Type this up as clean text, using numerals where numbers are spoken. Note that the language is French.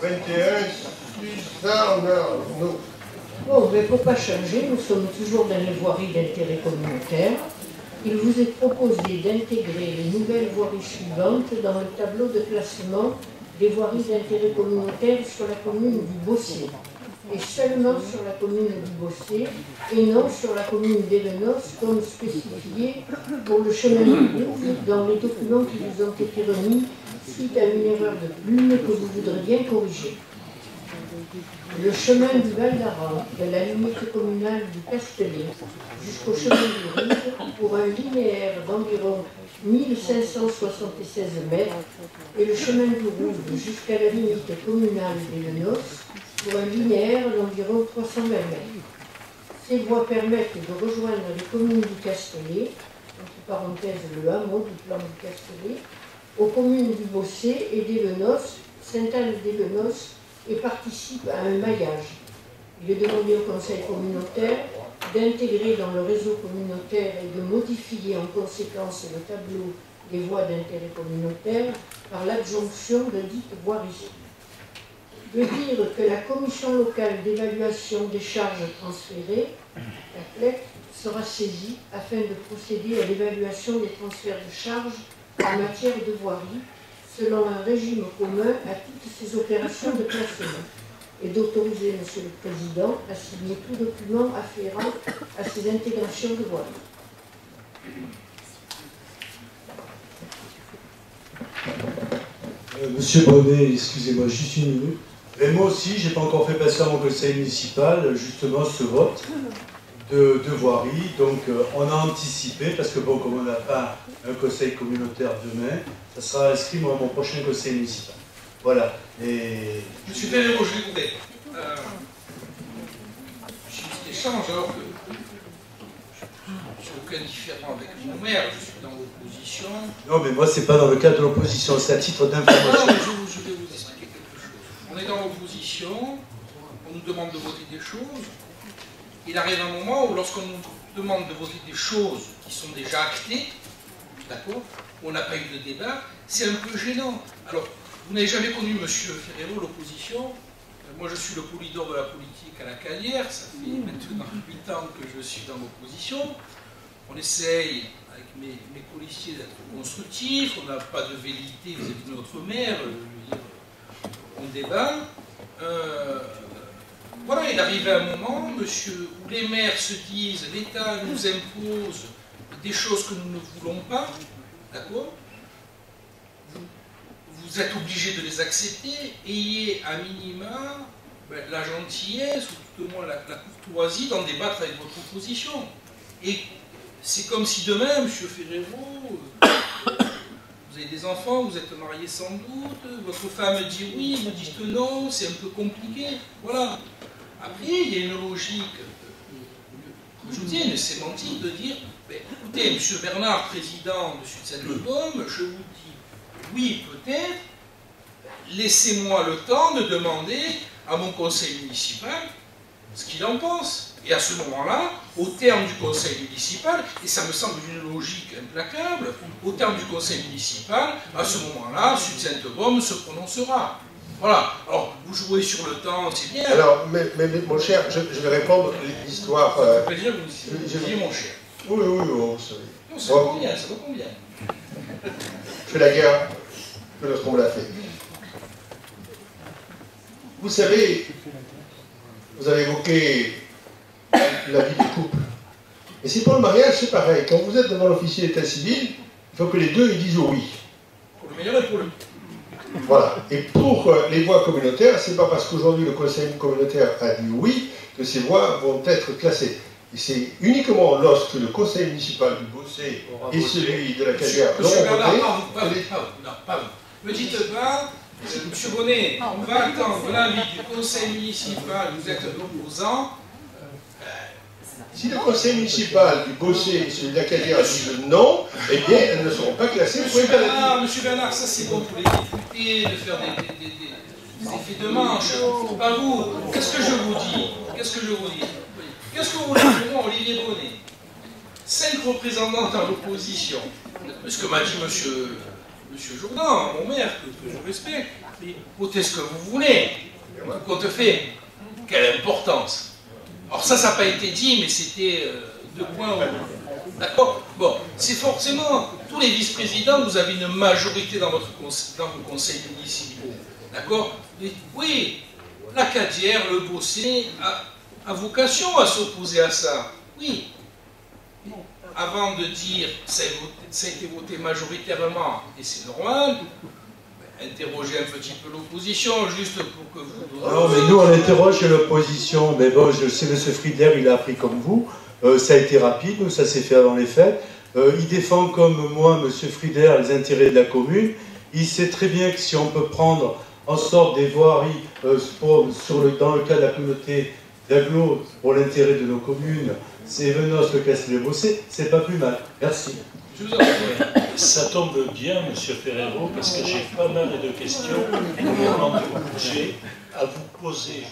21, ça, on a... Non. Bon, mais pour ne pas changer, nous sommes toujours dans les voiries d'intérêt communautaire. Il vous est proposé d'intégrer les nouvelles voiries suivantes dans le tableau de classement des voiries d'intérêt communautaire sur la commune du Bossé, et seulement sur la commune du Bossé, et non sur la commune d'Elenos, comme spécifié pour le chemin du Louvre dans les documents qui vous ont été remis suite à une erreur de plume que vous voudrez bien corriger. Le chemin du Val d'Aran, de la limite communale du Castellet jusqu'au chemin du Rive, pour un linéaire d'environ 1576 mètres, et le chemin du Rouge jusqu'à la limite communale d'Elenos, pour un linéaire d'environ 320 mètres. Ces voies permettent de rejoindre les communes du Castellet, entre parenthèses le hameau du plan du Castellet, aux communes du Bossé et d'Elenos, Sainte-Anne-d'Elenos, et participent à un maillage. Il est demandé au Conseil communautaire d'intégrer dans le réseau communautaire et de modifier en conséquence le tableau des voies d'intérêt communautaire par l'adjonction de dite voirie. De dire que la commission locale d'évaluation des charges transférées, la CLEC, sera saisie afin de procéder à l'évaluation des transferts de charges en matière de voirie, selon un régime commun à toutes ces opérations de classement, et d'autoriser M. le Président à signer tout document afférent à ces intégrations de voirie. Monsieur Bonnet, excusez-moi juste une minute. Mais moi aussi, je n'ai pas encore fait passer à mon conseil municipal justement ce vote de voirie. Donc on a anticipé, parce que bon, comme on n'a pas un conseil communautaire demain, ça sera inscrit à mon prochain conseil municipal. Voilà. Et... Monsieur Ferrero, je vais vous répondre. J'ai eu cet échange alors que je n'ai aucun différent avec mon maire, je suis dans l'opposition. Non, mais moi, c'est pas dans le cadre de l'opposition, c'est à titre d'information. Non, mais je vais vous expliquer quelque chose. On est dans l'opposition, on nous demande de voter des choses. Il arrive un moment où lorsqu'on nous demande de voter des choses qui sont déjà actées, d'accord, où on n'a pas eu de débat, c'est un peu gênant. Alors, vous n'avez jamais connu, monsieur Ferrero, l'opposition. Moi, je suis le polydore de la politique à la Calière. Ça fait maintenant 8 ans que je suis dans l'opposition. On essaye, avec mes policiers, d'être constructifs. On n'a pas de velléité vis-à-vis de notre maire. On débat. Voilà, il arrive un moment, monsieur, où les maires se disent l'État nous impose des choses que nous ne voulons pas. D'accord ? Vous êtes obligé de les accepter, ayez à minima la gentillesse, ou tout au moins la courtoisie d'en débattre avec votre opposition. Et c'est comme si demain, M. Ferrero, vous avez des enfants, vous êtes marié sans doute, votre femme dit oui, vous dites non, c'est un peu compliqué. Voilà. Après, il y a une logique, je vous dis, une sémantique de dire, écoutez, M. Bernard, président de Sud-Seine-le-Baume, je vous dis, oui, peut-être, laissez-moi le temps de demander à mon conseil municipal ce qu'il en pense. Et à ce moment-là, au terme du conseil municipal, et ça me semble une logique implacable, au terme du conseil municipal, à ce moment-là, Sud-Sainte-Baume se prononcera. Voilà. Alors, vous jouez sur le temps, c'est bien. Alors, mais mon cher, je vais répondre l'histoire... Ça fait plaisir, vous disiez mon cher. Oui, vous savez. Non, ça va combien, ça va combien? Je fais la guerre que lorsqu'on me l'a fait. Vous savez, vous avez évoqué la vie du couple. Et c'est pour le mariage, c'est pareil. Quand vous êtes devant l'officier d'état civil, il faut que les deux ils disent oui. Pour le meilleur et pour le... Voilà. Et pour les voies communautaires, c'est pas parce qu'aujourd'hui le conseil communautaire a dit oui que ces voies vont être classées. Et c'est uniquement lorsque le conseil municipal du Bossé et celui de la Calière l'ont voté... Pas vous. Me dites pas, monsieur Bonnet, on va attendre l'avis du conseil municipal, vous êtes un opposant. Si le conseil municipal du Bossé et celui de la Calière disent non, eh bien, elles ne seront pas classées. Monsieur Bernard, ça c'est bon pour les députés de faire des effets de manche. Pas vous. Qu'est-ce que je vous dis? Qu'est-ce que vous voulez pour moi, Olivier Bonnet? 5 représentants dans l'opposition. Ce que m'a dit monsieur Jourdan, mon maire, que je respecte. Mais votez ce que vous voulez. Tout compte fait, quelle importance. Alors ça n'a pas été dit, mais c'était deux points. D'accord? Bon, c'est forcément, tous les vice-présidents, vous avez une majorité dans vos conseils municipaux. D'accord? Oui, la Cadière, le Bossé, a vocation à s'opposer à ça. Oui. Avant de dire ça a été voté majoritairement, et c'est normal, interroger un petit peu l'opposition, juste pour que vous... Non, mais nous, on interroge l'opposition. Mais bon, je sais, M. Friedler, il a appris comme vous. Ça a été rapide, nous, ça s'est fait avant les fêtes. Il défend comme moi, M. Friedler, les intérêts de la commune. Il sait très bien que si on peut prendre en sorte des voiries dans le cas de la communauté d'agglo pour l'intérêt de nos communes, c'est Venos, le Castel et le Bossé, c'est pas plus mal. Merci. Je vous en prie. Ça tombe bien, M. Ferrero, parce que j'ai pas mal de questions purement de budget à vous poser.